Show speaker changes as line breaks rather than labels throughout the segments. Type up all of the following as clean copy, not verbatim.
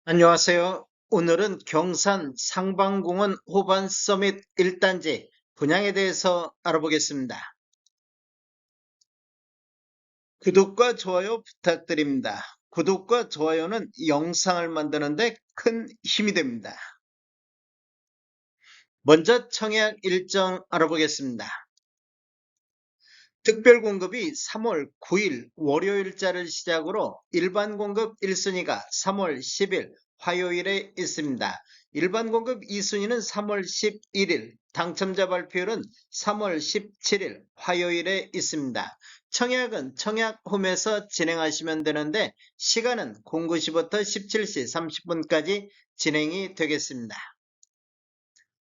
안녕하세요. 오늘은 경산 상방공원 호반 서밋 1단지 분양에 대해서 알아보겠습니다. 구독과 좋아요 부탁드립니다. 구독과 좋아요는 영상을 만드는데 큰 힘이 됩니다. 먼저 청약 일정 알아보겠습니다. 특별 공급이 3월 9일 월요일자를 시작으로 일반 공급 1순위가 3월 10일 화요일에 있습니다. 일반 공급 2순위는 3월 11일, 당첨자 발표율은 3월 17일 화요일에 있습니다. 청약은 청약홈에서 진행하시면 되는데 시간은 09시부터 17시 30분까지 진행이 되겠습니다.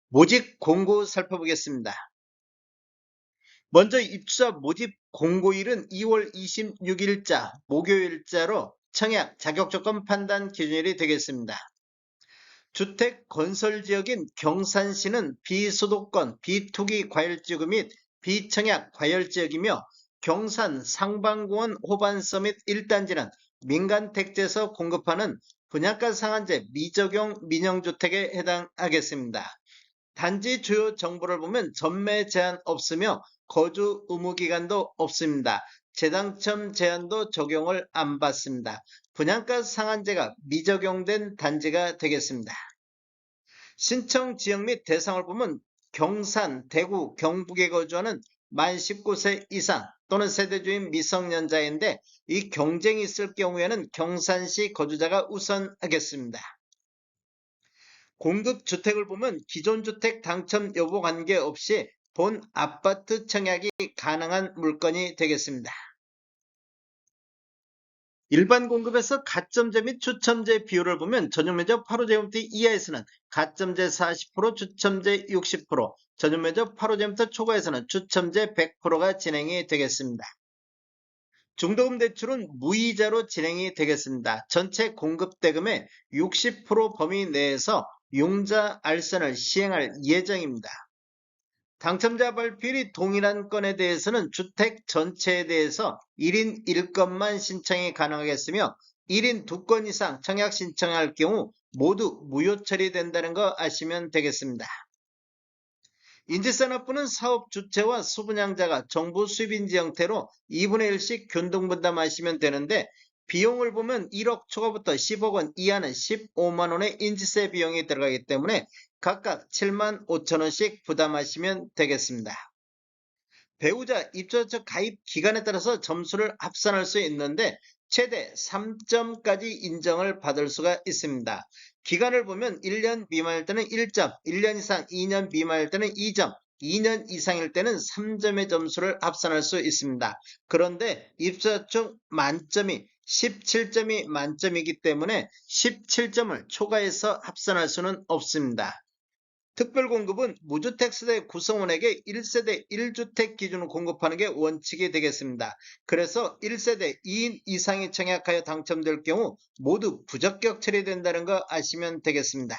모집 공고 살펴보겠습니다. 먼저 입주자 모집 공고일은 2월 26일자 목요일자로 청약 자격조건 판단 기준일이 되겠습니다. 주택 건설 지역인 경산시는 비수도권 비투기 과열지구 및 비청약 과열지역이며 경산 상방공원 호반서밋 1단지는 민간택지에서 공급하는 분양가 상한제 미적용 민영주택에 해당하겠습니다. 단지 주요 정보를 보면 전매 제한 없으며 거주 의무 기간도 없습니다. 재당첨 제한도 적용을 안 받습니다. 분양가 상한제가 미적용된 단지가 되겠습니다. 신청 지역 및 대상을 보면 경산, 대구, 경북에 거주하는 만 19세 이상 또는 세대주인 미성년자인데 이 경쟁이 있을 경우에는 경산시 거주자가 우선하겠습니다. 공급 주택을 보면 기존 주택 당첨 여부 관계없이 본 아파트 청약이 가능한 물건이 되겠습니다. 일반 공급에서 가점제 및 추첨제 비율을 보면 전용면적 8호제곱미터 이하에서는 가점제 40%, 추첨제 60%, 전용면적 8호제곱미터 초과에서는 추첨제 100%가 진행이 되겠습니다. 중도금 대출은 무이자로 진행이 되겠습니다. 전체 공급대금의 60% 범위 내에서 융자 알선을 시행할 예정입니다. 당첨자 발표율이 동일한 건에 대해서는 주택 전체에 대해서 1인 1건만 신청이 가능하겠으며 1인 2건 이상 청약 신청할 경우 모두 무효 처리된다는 거 아시면 되겠습니다. 인지산업부는 사업 주체와 수분양자가 정부 수입인지 형태로 2분의 1씩 균등분담하시면 되는데 비용을 보면 1억 초과부터 10억 원 이하는 15만 원의 인지세 비용이 들어가기 때문에 각각 7만 5천 원씩 부담하시면 되겠습니다. 배우자 입주자 가입 기간에 따라서 점수를 합산할 수 있는데 최대 3점까지 인정을 받을 수가 있습니다. 기간을 보면 1년 미만일 때는 1점, 1년 이상 2년 미만일 때는 2점, 2년 이상일 때는 3점의 점수를 합산할 수 있습니다. 그런데 입주자 중 만점이 17점이 만점이기 때문에 17점을 초과해서 합산할 수는 없습니다. 특별공급은 무주택세대 구성원에게 1세대 1주택 기준으로 공급하는 게 원칙이 되겠습니다. 그래서 1세대 2인 이상이 청약하여 당첨될 경우 모두 부적격 처리된다는 거 아시면 되겠습니다.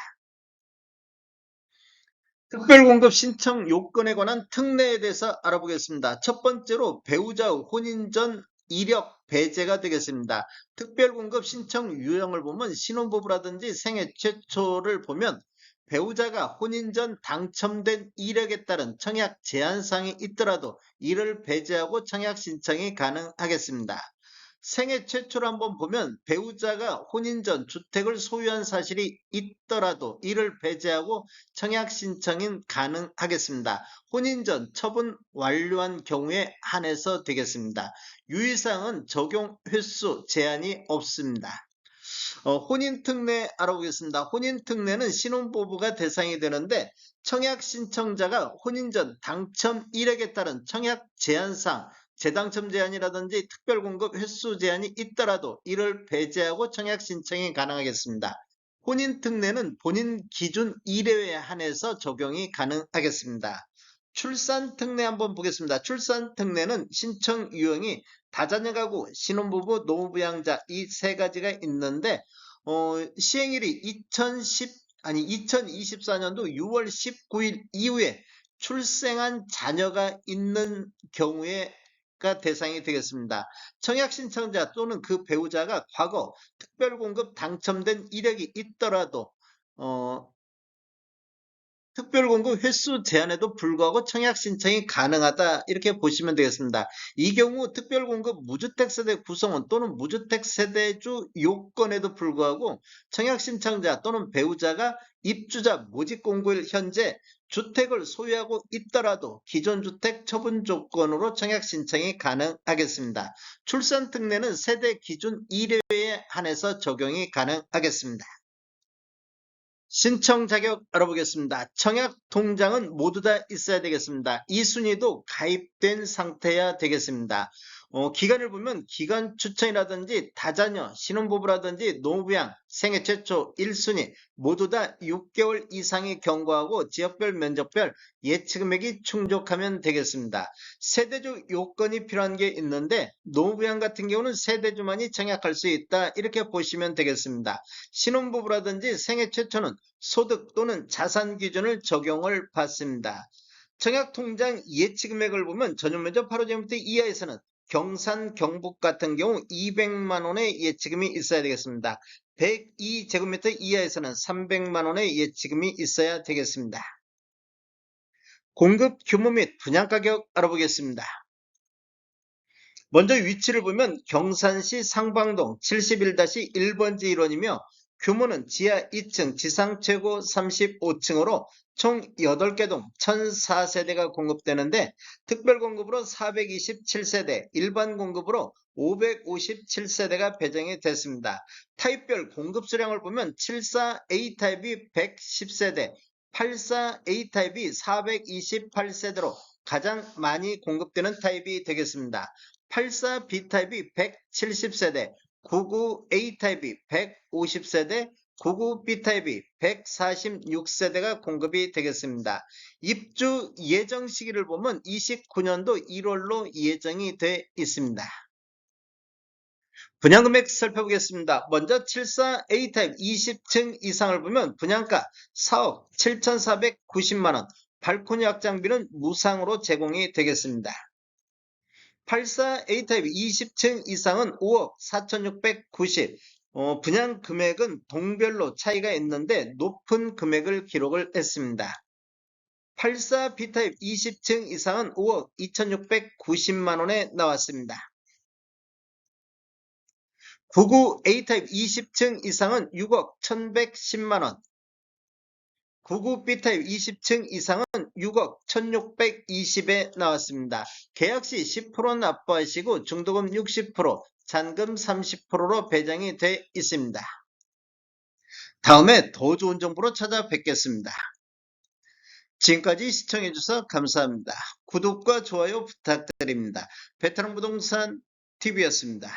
특별공급 신청 요건에 관한 특례에 대해서 알아보겠습니다. 첫 번째로 배우자 혼인 전 이력 배제가 되겠습니다. 특별공급 신청 유형을 보면 신혼부부라든지 생애 최초를 보면 배우자가 혼인 전 당첨된 이력에 따른 청약 제한사항이 있더라도 이를 배제하고 청약 신청이 가능하겠습니다. 생애 최초로 한번 보면 배우자가 혼인 전 주택을 소유한 사실이 있더라도 이를 배제하고 청약 신청이 가능하겠습니다. 혼인 전 처분 완료한 경우에 한해서 되겠습니다. 유의사항은 적용 횟수 제한이 없습니다. 혼인특례 알아보겠습니다. 혼인특례는 신혼부부가 대상이 되는데 청약 신청자가 혼인 전 당첨 이력에 따른 청약 제한상 재당첨 제한이라든지 특별공급 횟수 제한이 있더라도 이를 배제하고 청약 신청이 가능하겠습니다. 혼인특례는 본인 기준 이래에 한해서 적용이 가능하겠습니다. 출산특례 한번 보겠습니다. 출산특례는 신청 유형이 다자녀 가구, 신혼부부, 노부양자 이 세 가지가 있는데 시행일이 2024년도 6월 19일 이후에 출생한 자녀가 있는 경우에 배제가 대상이 되겠습니다. 청약 신청자 또는 그 배우자가 과거 특별공급 당첨된 이력이 있더라도 특별공급 횟수 제한에도 불구하고 청약 신청이 가능하다 이렇게 보시면 되겠습니다. 이 경우 특별공급 무주택세대 구성원 또는 무주택세대주 요건에도 불구하고 청약 신청자 또는 배우자가 입주자 모집공고일 현재 주택을 소유하고 있더라도 기존 주택 처분 조건으로 청약 신청이 가능하겠습니다. 출산 특례는 세대 기준 1회에 한해서 적용이 가능하겠습니다. 신청 자격 알아보겠습니다. 청약 통장은 모두 다 있어야 되겠습니다. 이 순위도 가입된 상태여야 되겠습니다. 기간을 보면 기간 추천이라든지 다자녀, 신혼부부라든지 노부양, 생애 최초 1순위 모두 다 6개월 이상이 경과하고 지역별 면적별 예치금액이 충족하면 되겠습니다. 세대주 요건이 필요한 게 있는데 노부양 같은 경우는 세대주만이 청약할 수 있다 이렇게 보시면 되겠습니다. 신혼부부라든지 생애 최초는 소득 또는 자산 기준을 적용을 받습니다. 청약통장 예치금액을 보면 전용면적 8호제곱미터 이하에서는 경산, 경북 같은 경우 200만원의 예치금이 있어야 되겠습니다. 102제곱미터 이하에서는 300만원의 예치금이 있어야 되겠습니다. 공급 규모 및 분양가격 알아보겠습니다. 먼저 위치를 보면 경산시 상방동 71-1번지 1원이며 규모는 지하 2층, 지상 최고 35층으로 총 8개 동 1004세대가 공급되는데 특별공급으로 427세대, 일반 공급으로 557세대가 배정이 됐습니다. 타입별 공급 수량을 보면 74A타입이 110세대, 84A타입이 428세대로 가장 많이 공급되는 타입이 되겠습니다. 84B타입이 170세대, 99A타입이 150세대, 99B타입이 146세대가 공급이 되겠습니다. 입주 예정 시기를 보면 29년도 1월로 예정이 돼 있습니다. 분양금액 살펴보겠습니다. 먼저 74A타입 20층 이상을 보면 분양가 4억 7,490만원, 발코니 확장비는 무상으로 제공이 되겠습니다. 84A타입 20층 이상은 5억 4,690, 분양 금액은 동별로 차이가 있는데 높은 금액을 기록을 했습니다. 84B타입 20층 이상은 5억 2,690만원에 나왔습니다. 99A타입 20층 이상은 6억 1,110만원, 99B타입 20층 이상은 6억 1,620에 나왔습니다. 계약시 10% 납부하시고 중도금 60%, 잔금 30%로 배정이 돼 있습니다. 다음에 더 좋은 정보로 찾아뵙겠습니다. 지금까지 시청해주셔서 감사합니다. 구독과 좋아요 부탁드립니다. 베테랑 부동산 TV였습니다.